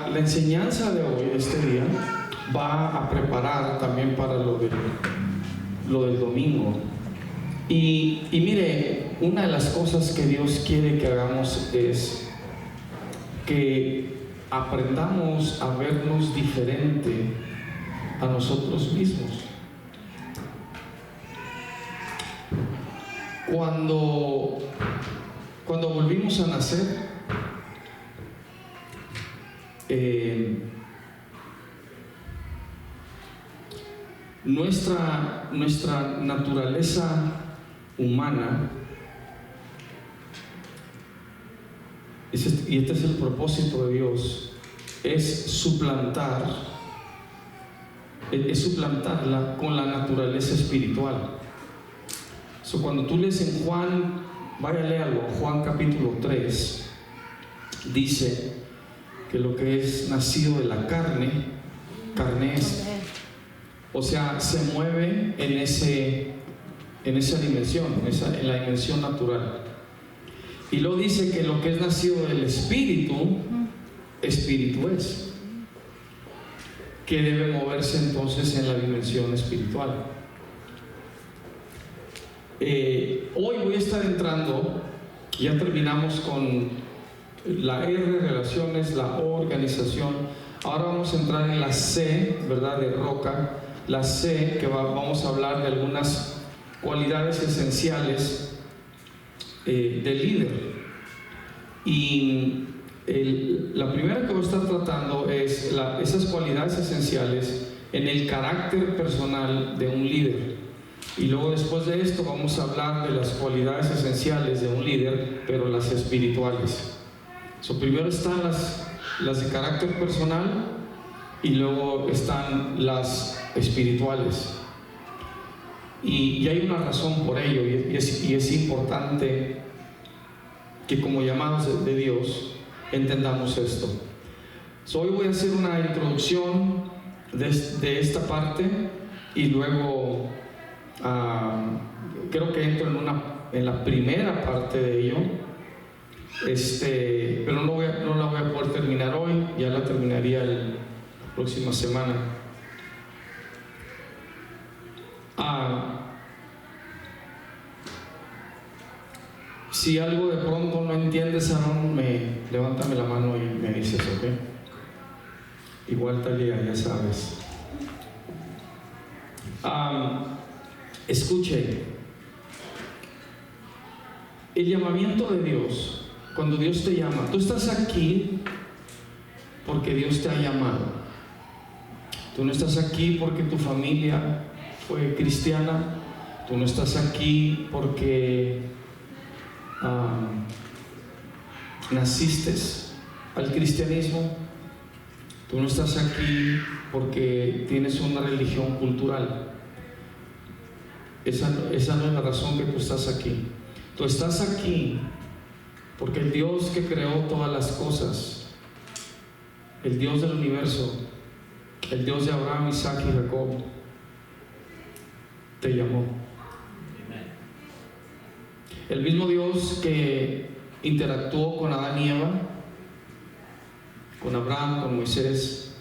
la enseñanza de hoy, de este día, va a preparar también para lo del domingo. Y mire, una de las cosas que Dios quiere que hagamos es que aprendamos a vernos diferente a nosotros mismos. Cuando volvimos a nacer, nuestra naturaleza humana, y este es el propósito de Dios, es suplantarla con la naturaleza espiritual. Cuando tú lees en Juan, vaya a leerlo, Juan capítulo 3, dice que lo que es nacido de la carne es, o sea, se mueve en esa dimensión, en la dimensión natural. Y luego dice que lo que es nacido del espíritu es, que debe moverse entonces en la dimensión espiritual. Hoy voy a estar entrando, ya terminamos con la R, relaciones, la O, organización. Ahora vamos a entrar en la C, ¿verdad?, de roca. La C, que vamos a hablar de algunas cualidades esenciales del líder. Y la primera que voy a estar tratando es esas cualidades esenciales en el carácter personal de un líder. Y luego después de esto vamos a hablar de las cualidades esenciales de un líder, pero las espirituales. Primero están las de carácter personal y luego están las espirituales. Y hay una razón por ello, y es importante que como llamados de Dios entendamos esto. Hoy voy a hacer una introducción de esta parte y luego creo que entro en la primera parte de ello, pero no la voy a poder terminar hoy, ya la terminaría la próxima semana. Si algo de pronto no entiendes, Aaron, levántame la mano y me dices, ¿ok? Igual Talia, ya sabes. Escuche, el llamamiento de Dios, cuando Dios te llama, tú estás aquí porque Dios te ha llamado. Tú no estás aquí porque tu familia fue cristiana, tú no estás aquí porque naciste al cristianismo, tú no estás aquí porque tienes una religión cultural. Esa no es la razón que tú estás aquí. Tú estás aquí porque el Dios que creó todas las cosas, el Dios del universo, el Dios de Abraham, Isaac y Jacob, te llamó. El mismo Dios que interactuó con Adán y Eva, con Abraham, con Moisés,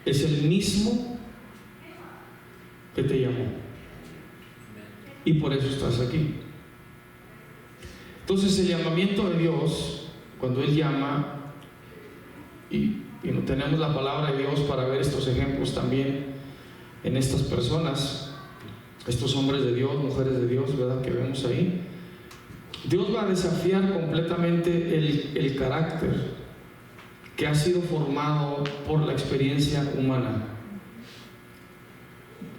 es el mismo que te llamó. Y por eso estás aquí. Entonces el llamamiento de Dios, cuando Él llama, y no tenemos la palabra de Dios para ver estos ejemplos también en estas personas, estos hombres de Dios, mujeres de Dios, ¿verdad?, que vemos ahí. Dios va a desafiar completamente el carácter que ha sido formado por la experiencia humana.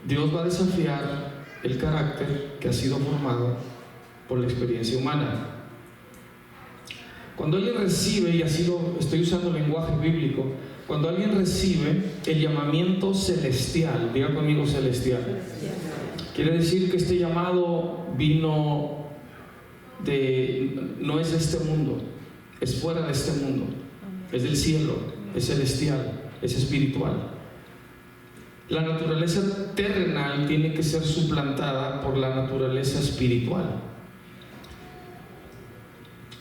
Dios va a desafiar el carácter que ha sido formado por la experiencia humana. Cuando alguien recibe, y así estoy usando lenguaje bíblico, cuando alguien recibe el llamamiento celestial, diga conmigo celestial, quiere decir que este llamado no es de este mundo, es fuera de este mundo, es del cielo, es celestial, es espiritual. La naturaleza terrenal tiene que ser suplantada por la naturaleza espiritual.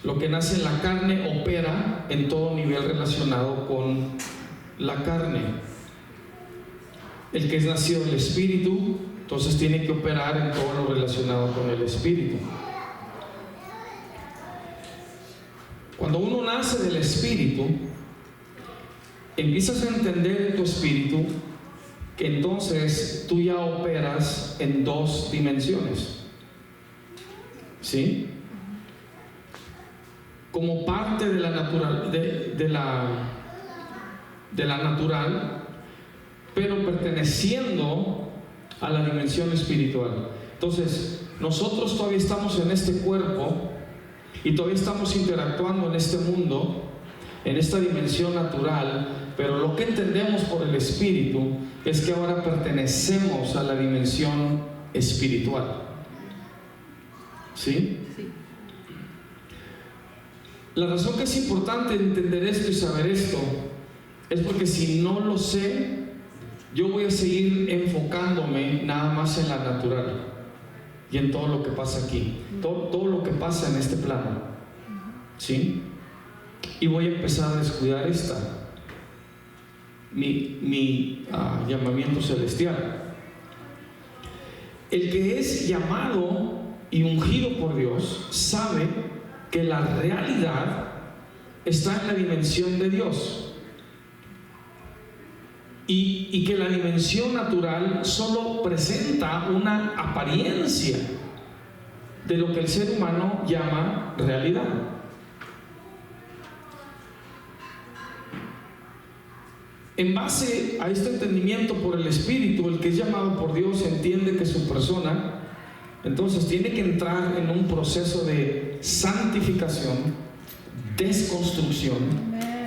Lo que nace en la carne opera en todo nivel relacionado con la carne. El que es nacido del Espíritu, entonces tiene que operar en todo lo relacionado con el Espíritu. Cuando uno nace del Espíritu, empiezas a entender en tu espíritu que entonces tú ya operas en dos dimensiones, ¿sí? Como parte de la natural, de la natural, pero perteneciendo a la dimensión espiritual. Entonces, nosotros todavía estamos en este cuerpo y todavía estamos interactuando en este mundo, en esta dimensión natural, pero lo que entendemos por el Espíritu es que ahora pertenecemos a la dimensión espiritual. ¿Sí? Sí. La razón que es importante entender esto y saber esto es porque si no lo sé, yo voy a seguir enfocándome nada más en la natural y en todo lo que pasa aquí, todo lo que pasa en este plano, ¿sí? Y voy a empezar a descuidar mi llamamiento celestial. El que es llamado y ungido por Dios sabe que la realidad está en la dimensión de Dios. Y que la dimensión natural solo presenta una apariencia de lo que el ser humano llama realidad. En base a este entendimiento por el Espíritu, el que es llamado por Dios entiende que su persona entonces tiene que entrar en un proceso de santificación, desconstrucción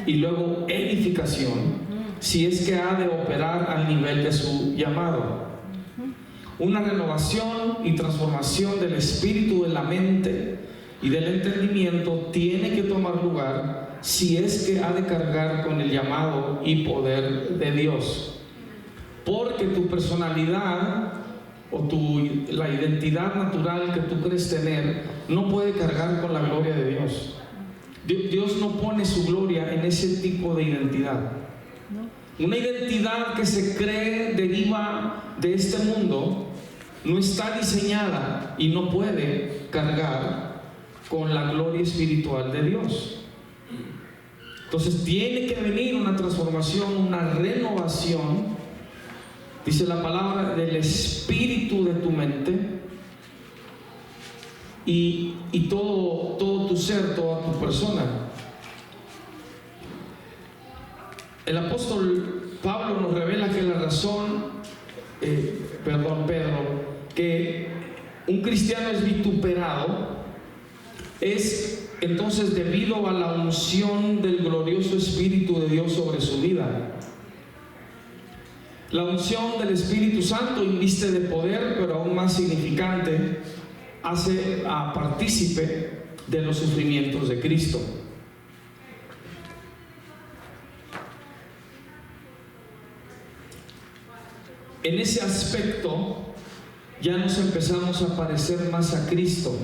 y luego edificación, si es que ha de operar al nivel de su llamado. Una renovación y transformación del espíritu, de la mente y del entendimiento tiene que tomar lugar si es que ha de cargar con el llamado y poder de Dios. Porque tu personalidad o la identidad natural que tú crees tener no puede cargar con la gloria de Dios. Dios no pone su gloria en ese tipo de identidad. Una identidad que se cree deriva de este mundo no está diseñada y no puede cargar con la gloria espiritual de Dios. Entonces tiene que venir una transformación, una renovación, dice la palabra, del espíritu de tu mente y todo tu ser, toda tu persona. El apóstol Pablo nos revela que la razón, Pedro, que un cristiano es vituperado es entonces debido a la unción del glorioso Espíritu de Dios sobre su vida. La unción del Espíritu Santo inviste de poder, pero aún más significante, hace a partícipe de los sufrimientos de Cristo. En ese aspecto ya nos empezamos a parecer más a Cristo.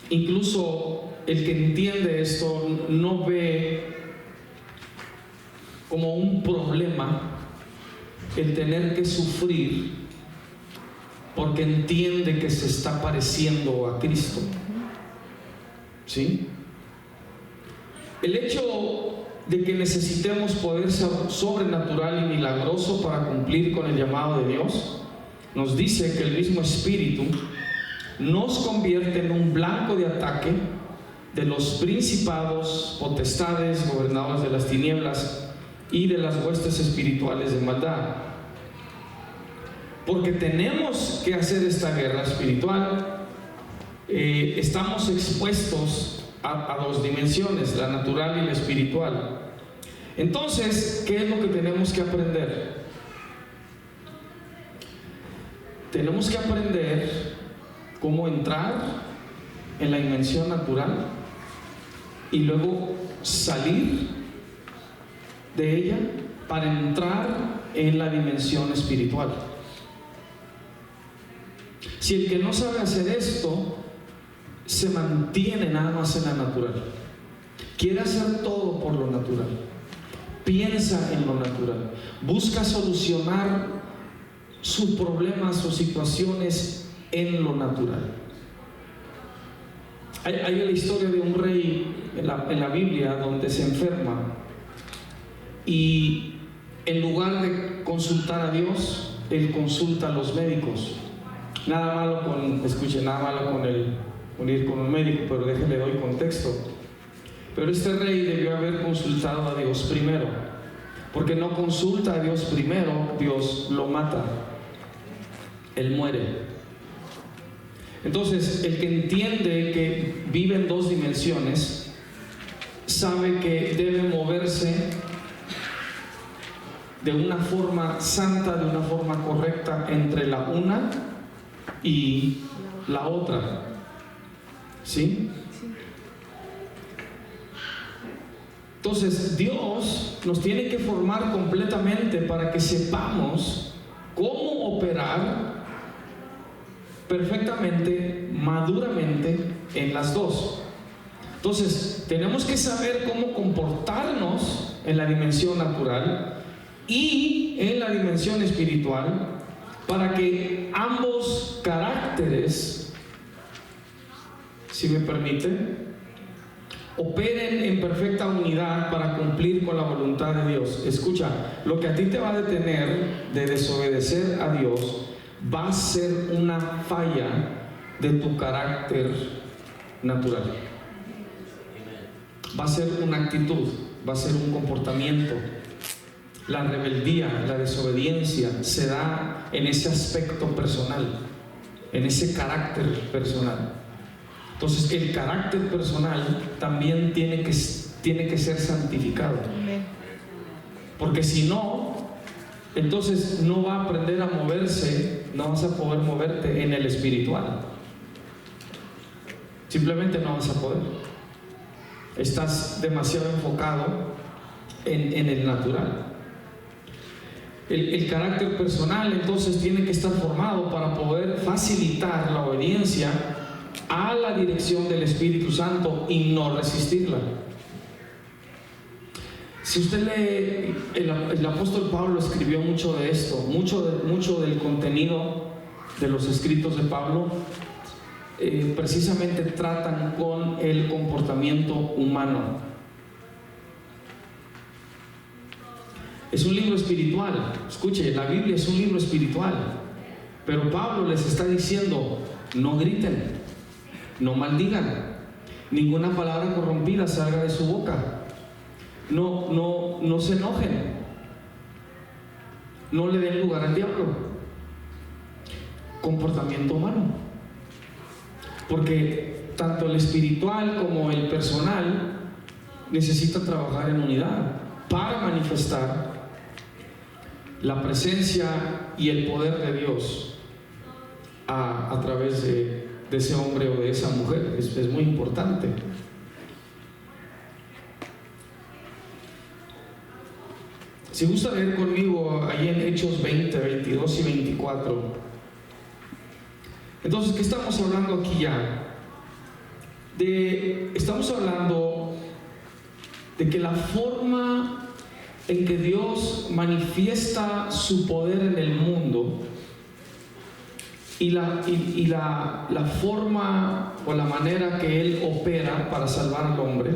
Incluso el que entiende esto no ve como un problema el tener que sufrir, porque entiende que se está pareciendo a Cristo. ¿Sí? El hecho de que necesitemos poder ser sobrenatural y milagroso para cumplir con el llamado de Dios, nos dice que el mismo Espíritu nos convierte en un blanco de ataque de los principados, potestades, gobernadores de las tinieblas y de las huestes espirituales de maldad. Porque tenemos que hacer esta guerra espiritual. Estamos expuestos a dos dimensiones, la natural y la espiritual. Entonces, ¿qué es lo que tenemos que aprender? Tenemos que aprender cómo entrar en la dimensión natural y luego salir de ella para entrar en la dimensión espiritual. Si el que no sabe hacer esto se mantiene nada más en la natural, quiere hacer todo por lo natural, piensa en lo natural, busca solucionar sus problemas o situaciones en lo natural. Hay la historia de un rey en la Biblia donde se enferma y en lugar de consultar a Dios, él consulta a los médicos. Nada malo con ir con un médico, pero déjenle doy contexto. Pero este rey debió haber consultado a Dios primero, porque no consulta a Dios primero, Dios lo mata, él muere. Entonces, el que entiende que vive en dos dimensiones, sabe que debe moverse de una forma santa, de una forma correcta entre la una y la otra. ¿Sí? Entonces, Dios nos tiene que formar completamente para que sepamos cómo operar perfectamente, maduramente en las dos. Entonces, tenemos que saber cómo comportarnos en la dimensión natural y en la dimensión espiritual para que ambos caracteres, si me permite, operen en perfecta unidad para cumplir con la voluntad de Dios. Escucha, lo que a ti te va a detener de desobedecer a Dios va a ser una falla de tu carácter natural. Va a ser una actitud, va a ser un comportamiento. La rebeldía, la desobediencia se da en ese aspecto personal, en ese carácter personal. Entonces, el carácter personal también tiene que ser santificado. Porque si no, entonces no va a aprender a moverse, no vas a poder moverte en el espiritual. Simplemente no vas a poder. Estás demasiado enfocado en el natural. El carácter personal entonces tiene que estar formado para poder facilitar la obediencia a la dirección del Espíritu Santo y no resistirla. Si usted lee, el apóstol Pablo escribió mucho de esto, mucho del contenido de los escritos de Pablo precisamente tratan con el comportamiento humano. Es un libro espiritual. Escuche, la Biblia es un libro espiritual, pero Pablo les está diciendo: no griten, no maldigan, ninguna palabra corrompida salga de su boca. No se enojen, no le den lugar al diablo. Comportamiento humano, porque tanto el espiritual como el personal necesita trabajar en unidad para manifestar la presencia y el poder de Dios a través de ese hombre o de esa mujer. Es muy importante. Si gusta leer conmigo ahí en Hechos 20, 22 y 24. Entonces, ¿qué estamos hablando aquí ya? Estamos hablando de que la forma en que Dios manifiesta su poder en el mundo y la forma o la manera que Él opera para salvar al hombre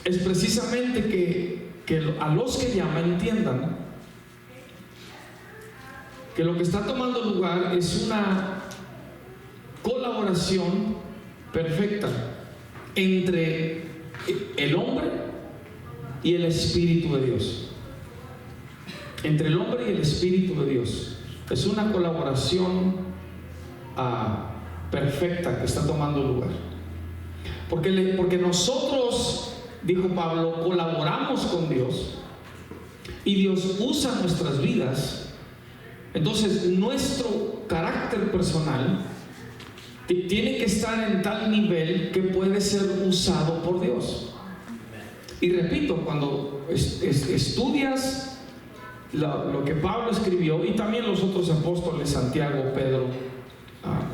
es precisamente que a los que llaman entiendan que lo que está tomando lugar es una colaboración perfecta entre el hombre y el Espíritu de Dios. Entre el hombre y el Espíritu de Dios. Es una colaboración perfecta que está tomando lugar. Porque nosotros, dijo Pablo, colaboramos con Dios y Dios usa nuestras vidas. Entonces, nuestro carácter personal tiene que estar en tal nivel que puede ser usado por Dios. Y repito, cuando estudias lo que Pablo escribió, y también los otros apóstoles, Santiago, Pedro,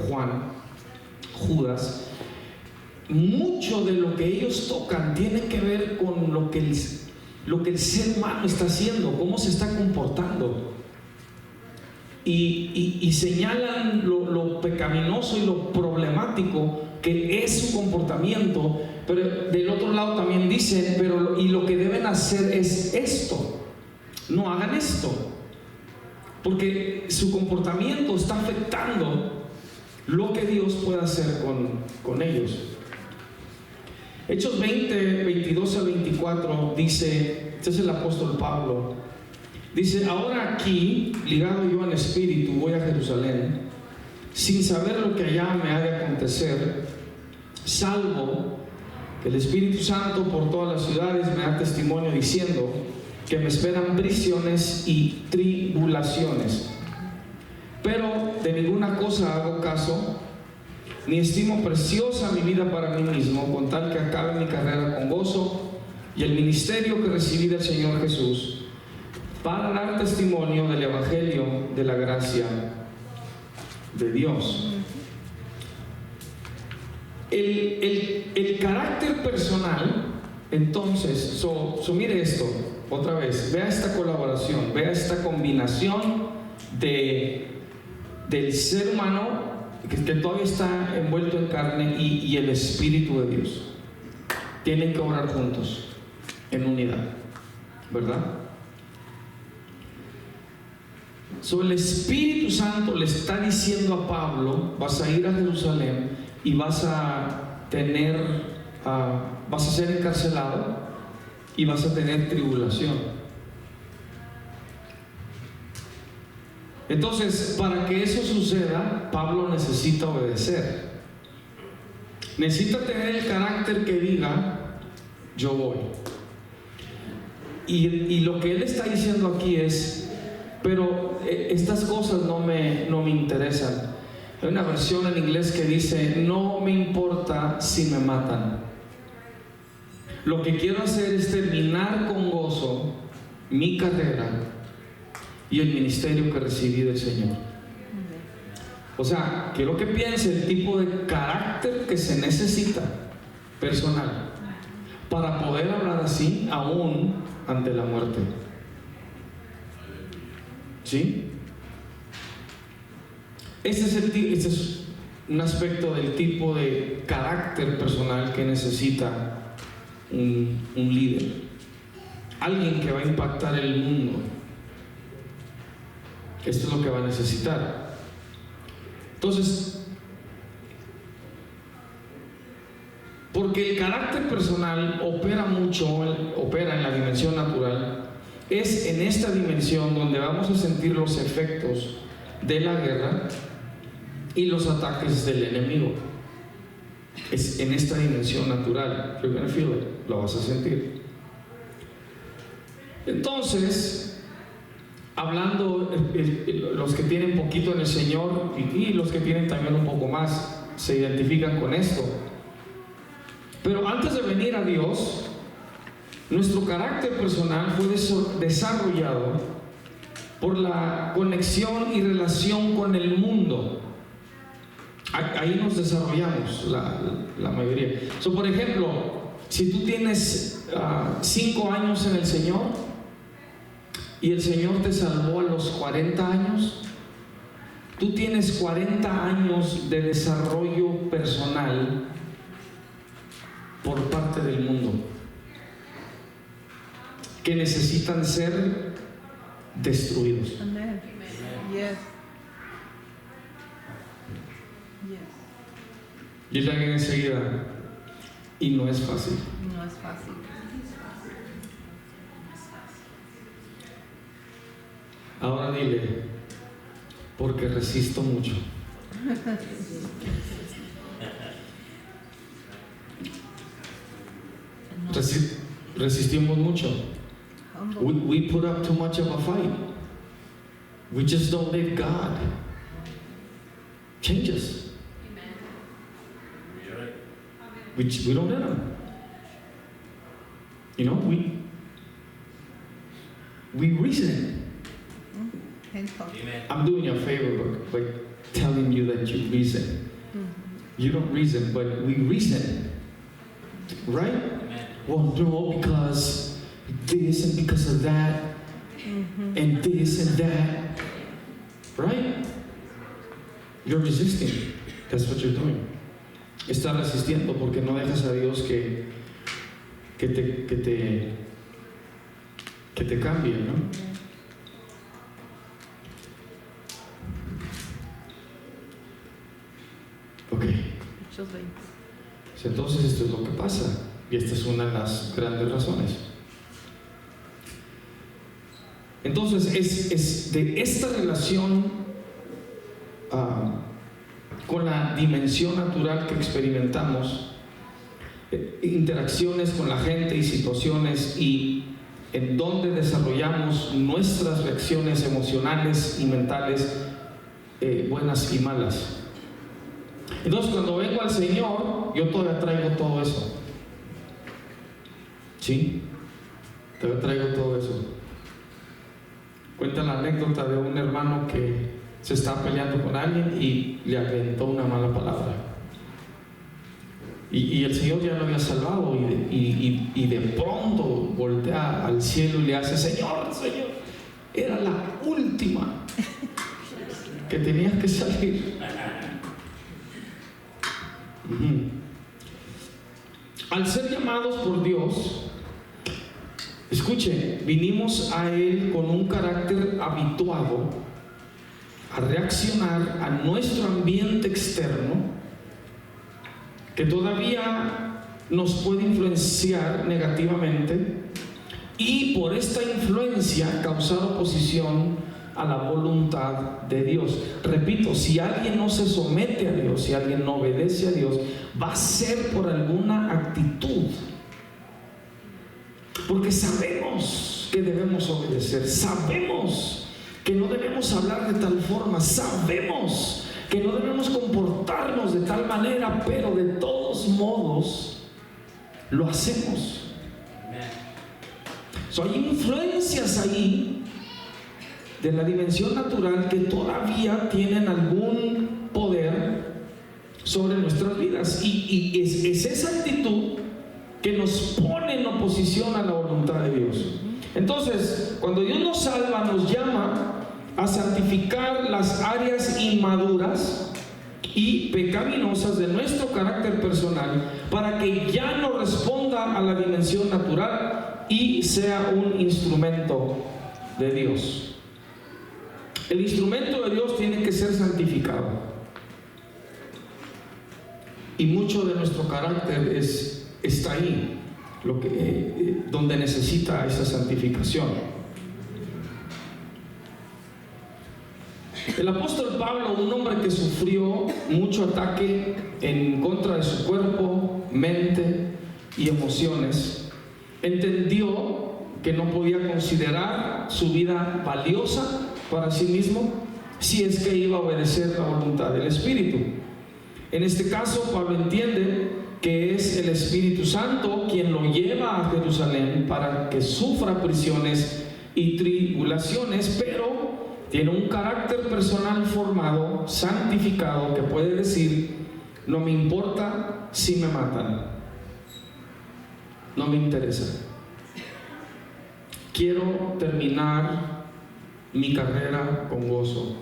Juan, Judas, mucho de lo que ellos tocan tiene que ver con lo que el ser humano está haciendo, cómo se está comportando. Y señalan lo pecaminoso y lo problemático que es su comportamiento, pero del otro lado también dicen, y lo que deben hacer es esto. No hagan esto, porque su comportamiento está afectando lo que Dios puede hacer con ellos. Hechos 20, 22 al 24 dice, este es el apóstol Pablo, dice: ahora aquí, ligado yo en espíritu, voy a Jerusalén, sin saber lo que allá me ha de acontecer, salvo que el Espíritu Santo por todas las ciudades me da testimonio diciendo que me esperan prisiones y tribulaciones. Pero de ninguna cosa hago caso, ni estimo preciosa mi vida para mí mismo, con tal que acabe mi carrera con gozo y el ministerio que recibí del Señor Jesús, para dar testimonio del Evangelio de la gracia de Dios. El carácter personal, entonces, mire esto, otra vez, vea esta colaboración, vea esta combinación del ser humano que todavía está envuelto en carne y el Espíritu de Dios. Tienen que orar juntos, en unidad, ¿verdad? El Espíritu Santo le está diciendo a Pablo: vas a ir a Jerusalén y vas a ser encarcelado y vas a tener tribulación. Entonces, para que eso suceda, Pablo necesita obedecer. Necesita tener el carácter que diga: yo voy. Y lo que él está diciendo aquí es: pero estas cosas no me interesan. Hay una versión en inglés que dice: no me importa si me matan. Lo que quiero hacer es terminar con gozo mi carrera y el ministerio que recibí del Señor. O sea, quiero que piense el tipo de carácter que se necesita personal para poder hablar así aún ante la muerte. ¿Sí? Este es un aspecto del tipo de carácter personal que necesita un líder, alguien que va a impactar el mundo. Esto es lo que va a necesitar. Entonces, porque el carácter personal opera en la dimensión natural, es en esta dimensión donde vamos a sentir los efectos de la guerra y los ataques del enemigo. Es en esta dimensión natural. You're gonna feel it. Lo vas a sentir. Entonces, hablando, los que tienen poquito en el Señor y los que tienen también un poco más se identifican con esto. Pero antes de venir a Dios, nuestro carácter personal fue desarrollado por la conexión y relación con el mundo. Ahí nos desarrollamos la mayoría. Por ejemplo, si tú tienes 5 años en el Señor y el Señor te salvó a los 40 años, tú tienes 40 años de desarrollo personal por parte del mundo que necesitan ser destruidos. Amen. Yes. Dile a alguien enseguida: y no es fácil. No es fácil. Ahora dile: porque resisto mucho. Resistimos mucho. We put up too much of a fight. We just don't let God change us. We don't let Him. You know, we reason. crecimiento. I'm doing you a favor by telling you that you reason. You don't reason, but we reason. Right? Well, no, because this and because of that, and this and that. Right? You're resisting. That's what you're doing. Estás resistiendo porque no dejas a Dios que te cambie, ¿no? Ok. Entonces esto es lo que pasa. Y esta es una de las grandes razones. Entonces es de esta relación con la dimensión natural que experimentamos, interacciones con la gente y situaciones, y en donde desarrollamos nuestras reacciones emocionales y mentales, buenas y malas. Entonces cuando vengo al Señor, yo todavía traigo todo eso. ¿Sí? Todavía traigo todo eso. Cuenta la anécdota de un hermano que se estaba peleando con alguien y le aventó una mala palabra. Y el Señor ya lo había salvado, y de pronto voltea al cielo y le hace: Señor, era la última que tenías que salir. Al ser llamados por Dios, escuche, vinimos a Él con un carácter habituado a reaccionar a nuestro ambiente externo, que todavía nos puede influenciar negativamente, y por esta influencia causar oposición a la voluntad de Dios. Repito, si alguien no se somete a Dios, si alguien no obedece a Dios, va a ser por alguna actitud, porque sabemos que debemos obedecer, sabemos que no debemos hablar de tal forma, sabemos que no debemos comportarnos de tal manera, pero de todos modos lo hacemos. Hay influencias ahí de la dimensión natural que todavía tienen algún poder sobre nuestras vidas, y es esa actitud que nos pone en oposición a la voluntad de Dios. Entonces, cuando Dios nos salva, nos llama a santificar las áreas inmaduras y pecaminosas de nuestro carácter personal, para que ya no responda a la dimensión natural y sea un instrumento de Dios. El instrumento de Dios tiene que ser santificado, y mucho de nuestro carácter está ahí, donde necesita esa santificación. El apóstol Pablo, un hombre que sufrió mucho ataque en contra de su cuerpo, mente y emociones, entendió que no podía considerar su vida valiosa para sí mismo si es que iba a obedecer la voluntad del Espíritu. En este caso, Pablo entiende que es el Espíritu Santo quien lo lleva a Jerusalén para que sufra prisiones y tribulaciones, pero tiene un carácter personal formado, santificado, que puede decir: no me importa si me matan, no me interesa, quiero terminar mi carrera con gozo.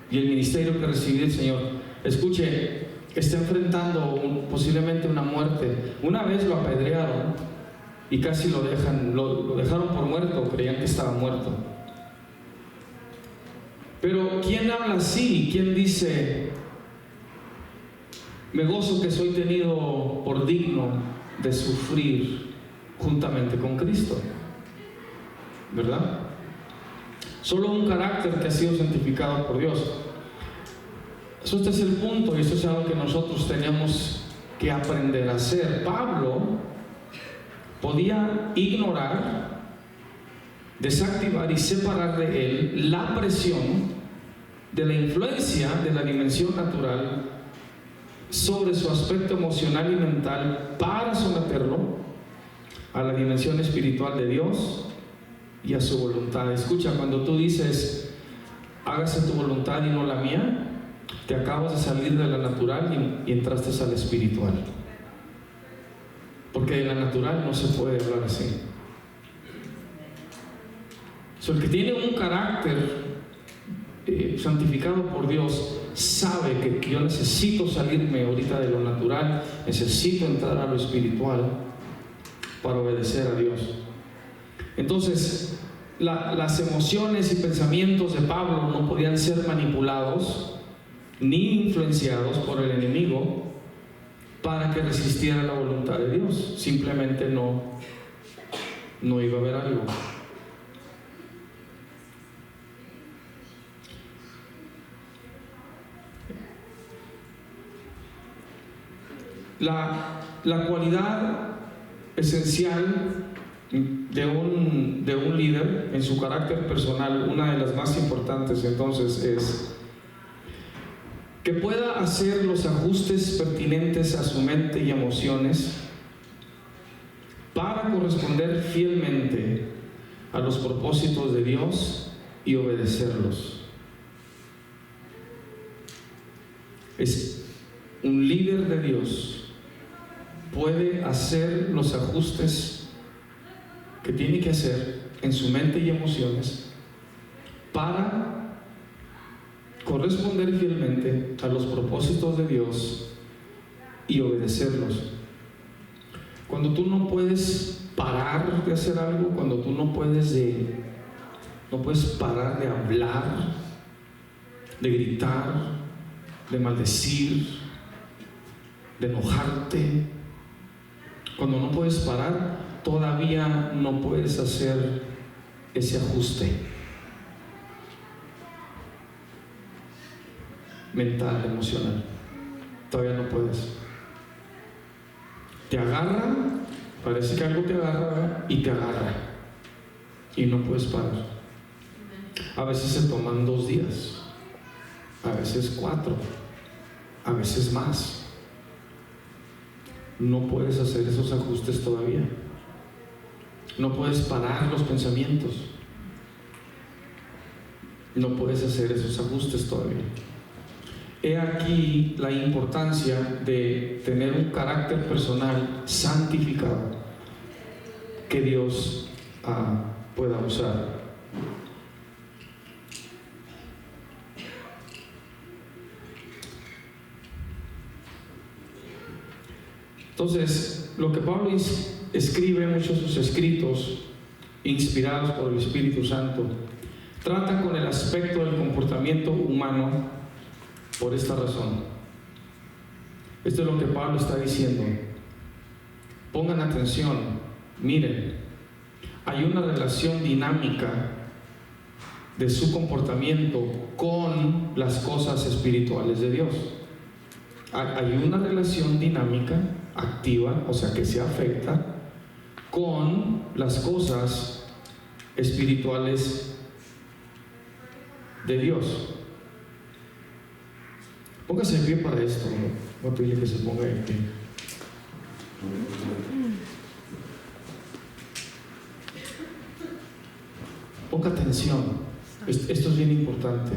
Y el ministerio que recibí del Señor, escuche, está enfrentando posiblemente una muerte. Una vez lo apedrearon y casi lo dejaron por muerto, creían que estaba muerto. Pero ¿quién habla así? ¿Quién dice: me gozo que soy tenido por digno de sufrir juntamente con Cristo? ¿Verdad? Solo un carácter que ha sido santificado por Dios. Este es el punto, y esto es algo que nosotros tenemos que aprender a hacer. Pablo podía ignorar, desactivar y separar de él la presión de la influencia de la dimensión natural sobre su aspecto emocional y mental, para someterlo a la dimensión espiritual de Dios y a su voluntad. Escucha, cuando tú dices, hágase tu voluntad y no la mía, te acabas de salir de la natural y entraste al espiritual. Porque de la natural no se puede hablar así. El que tiene un carácter santificado por Dios sabe que yo necesito salirme ahorita de lo natural, necesito entrar a lo espiritual para obedecer a Dios. Entonces, las emociones y pensamientos de Pablo no podían ser manipulados ni influenciados por el enemigo para que resistiera la voluntad de Dios. Simplemente no iba a haber algo. La cualidad esencial de un líder en su carácter personal, una de las más importantes entonces, es que pueda hacer los ajustes pertinentes a su mente y emociones para corresponder fielmente a los propósitos de Dios y obedecerlos. Es un líder de Dios. Puede hacer los ajustes que tiene que hacer en su mente y emociones para corresponder fielmente a los propósitos de Dios y obedecerlos. Cuando tú no puedes parar de hacer algo, cuando tú no puedes parar de hablar, de gritar, de maldecir, de enojarte, cuando no puedes parar, todavía no puedes hacer ese ajuste mental, emocional. Todavía no puedes. Te agarra, parece que algo te agarra y te agarra y no puedes parar. A veces se toman 2 días, a veces 4, a veces más. No puedes hacer esos ajustes todavía. No puedes parar los pensamientos. No puedes hacer esos ajustes todavía. He aquí la importancia de tener un carácter personal santificado que Dios pueda usar. Entonces, lo que Pablo escribe en muchos de sus escritos, inspirados por el Espíritu Santo, trata con el aspecto del comportamiento humano por esta razón. Esto es lo que Pablo está diciendo. Pongan atención, miren, hay una relación dinámica de su comportamiento con las cosas espirituales de Dios. Hay una relación dinámica, activa, o sea que se afecta con las cosas espirituales de Dios. Póngase en pie para esto, ¿no? Voy a pedirle que se ponga en pie. Ponga atención, esto es bien importante.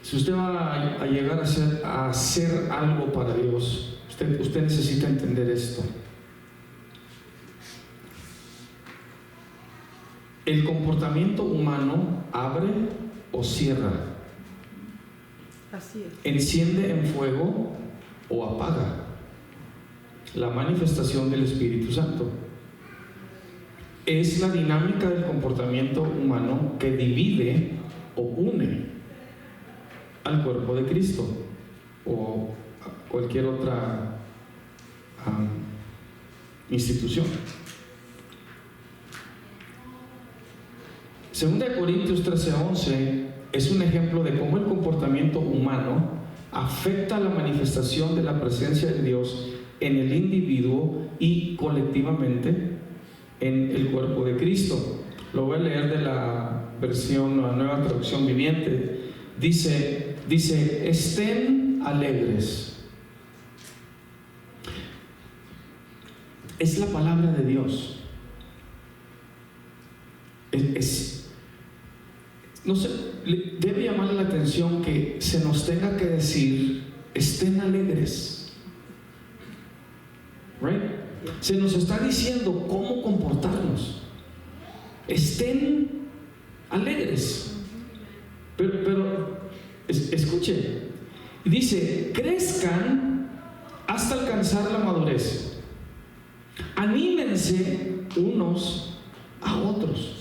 Si usted va a llegar a hacer algo para Dios, usted necesita entender esto. El comportamiento humano abre o cierra. Así es. Enciende en fuego o apaga. La manifestación del Espíritu Santo. Es la dinámica del comportamiento humano que divide o une al cuerpo de Cristo o a cualquier otra institución. 2 Corintios 13:11 es un ejemplo de cómo el comportamiento humano afecta la manifestación de la presencia de Dios en el individuo y colectivamente en el cuerpo de Cristo. Lo voy a leer de la versión, la Nueva Traducción Viviente. Dice, estén alegres. es la palabra de Dios. No sé, debe llamarle la atención que se nos tenga que decir: estén alegres. Right? Se nos está diciendo cómo comportarnos. Estén alegres. Pero escuche, dice: crezcan hasta alcanzar la madurez. Anímense unos a otros.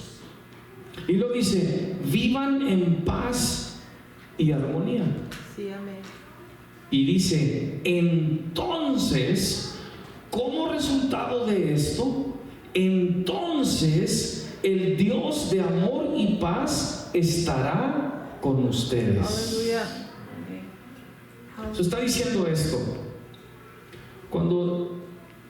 Y lo dice: vivan en paz y armonía. Sí, amén. Y dice: entonces, como resultado de esto, entonces el Dios de amor y paz estará con ustedes. Aleluya. Se está diciendo esto: cuando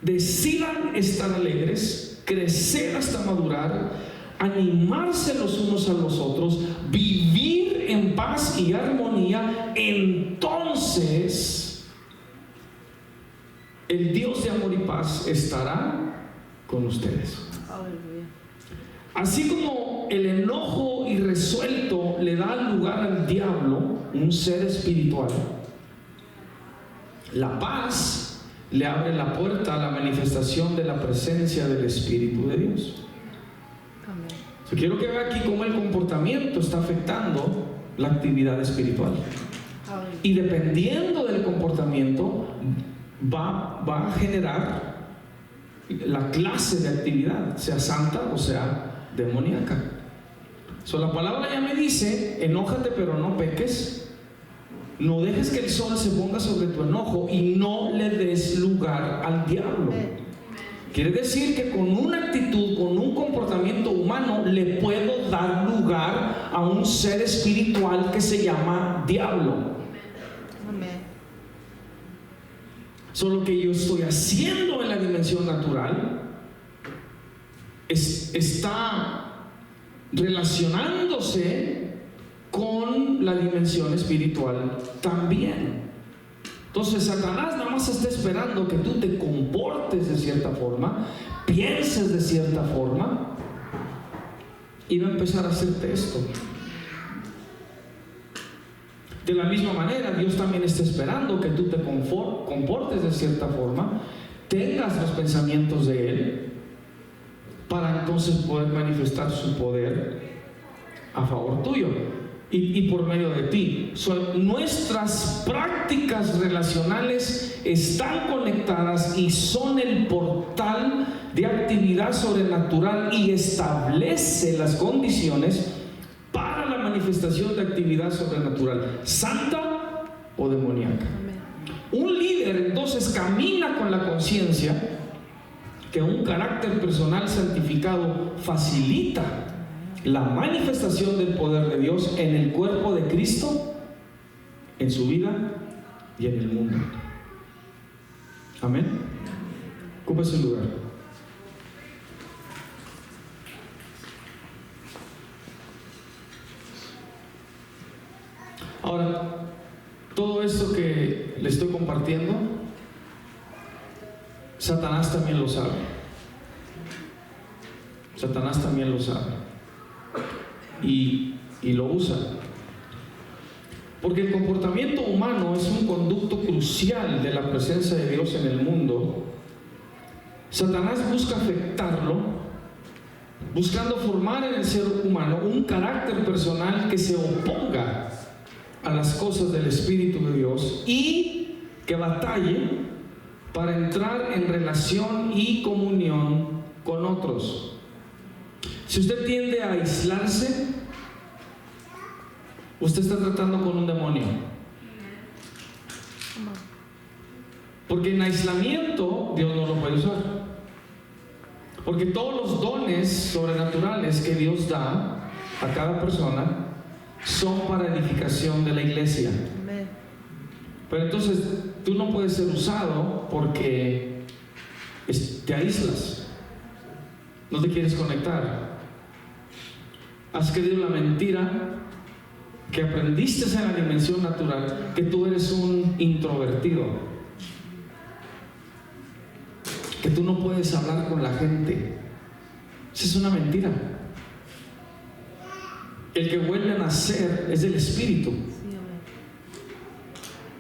decidan estar alegres, crecer hasta madurar, animarse los unos a los otros, vivir en paz y armonía, entonces el Dios de amor y paz estará con ustedes. Aleluya. Así como el enojo irresuelto le da lugar al diablo, un ser espiritual, la paz le abre la puerta a la manifestación de la presencia del Espíritu de Dios. Amén. Quiero que vea aquí cómo el comportamiento está afectando la actividad espiritual. Aleluya. Y dependiendo del comportamiento, va a generar la clase de actividad, sea santa o sea demoníaca. La palabra ya me dice: enójate pero no peques. No dejes que el sol se ponga sobre tu enojo y no le des lugar al diablo. Quiere decir que con una actitud, con un comportamiento humano, le puedo dar lugar a un ser espiritual que se llama diablo. Amén. Solo que yo estoy haciendo en la dimensión natural está relacionándose con la dimensión espiritual también. Entonces Satanás nada más está esperando que tú te comportes de cierta forma, pienses de cierta forma, y va a empezar a hacerte esto. De la misma manera, Dios también está esperando que tú te comportes de cierta forma, tengas los pensamientos de Él, para entonces poder manifestar su poder a favor tuyo y por medio de ti. Nuestras prácticas relacionales están conectadas y son el portal de actividad sobrenatural y establece las condiciones para la manifestación de actividad sobrenatural, santa o demoníaca. Un líder entonces camina con la conciencia que un carácter personal santificado facilita la manifestación del poder de Dios en el cuerpo de Cristo, en su vida y en el mundo. Amén. Ocupa ese lugar. Ahora, todo esto que le estoy compartiendo, Satanás también lo sabe. Satanás también lo sabe. Y lo usa. Porque el comportamiento humano es un conducto crucial de la presencia de Dios en el mundo. Satanás busca afectarlo, buscando formar en el ser humano un carácter personal que se oponga a las cosas del Espíritu de Dios y que batalle para entrar en relación y comunión con otros. Si usted tiende a aislarse, usted está tratando con un demonio. Porque en aislamiento Dios no lo puede usar. Porque todos los dones sobrenaturales que Dios da a cada persona son para edificación de la iglesia. Pero entonces tú no puedes ser usado porque te aíslas, no te quieres conectar. Has creído la mentira que aprendiste en la dimensión natural, que tú eres un introvertido. que tú no puedes hablar con la gente. Esa es una mentira. El que vuelve a nacer es del Espíritu, Sí, amén.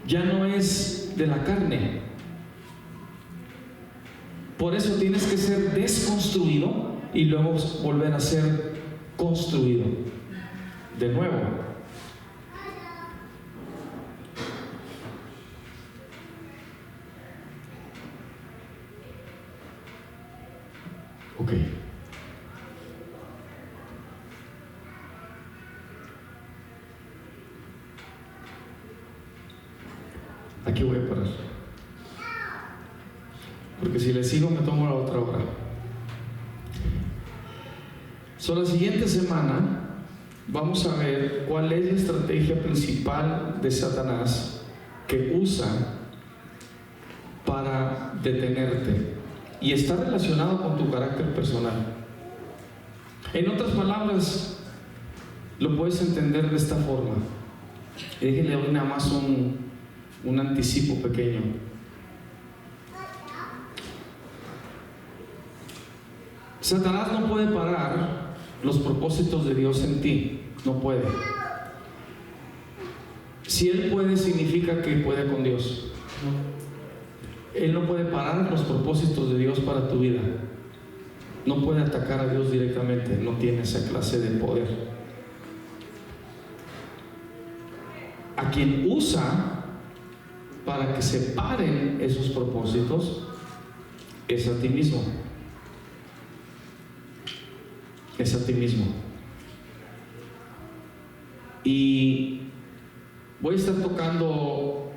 ya no es de la carne. Por eso tienes que ser desconstruido y luego volver a ser construido de nuevo. Ok. Aquí voy a parar, porque si le sigo me tomo la otra hora. La siguiente semana vamos a ver cuál es la estrategia principal de Satanás que usa para detenerte, y está relacionado con tu carácter personal. En otras palabras, lo puedes entender de esta forma. Déjenle hoy nada más un anticipo pequeño. Satanás no puede parar los propósitos de Dios en ti, no puede. Si él puede, significa que puede con Dios. Él no puede parar los propósitos de Dios para tu vida. No puede atacar a Dios directamente, no tiene esa clase de poder. A quien usa para que se paren esos propósitos es a ti mismo. Es a ti mismo. Y voy a estar tocando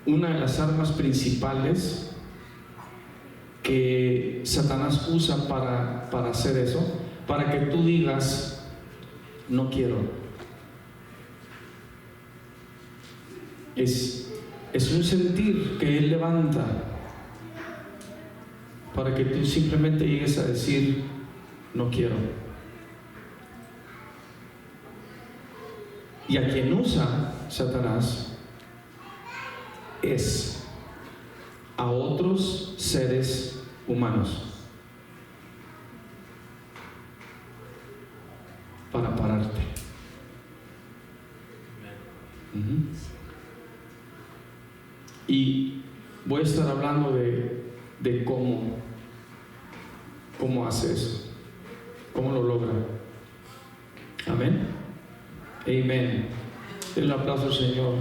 una de las armas principales que Satanás usa para hacer eso, para que tú digas, no quiero. Es un sentir que él levanta para que tú simplemente llegues a decir, no quiero. Y a quien usa Satanás es a otros seres humanos para pararte. Y voy a estar hablando de cómo hace eso, cómo lo logra. Amén. Amén. Den un aplauso al Señor.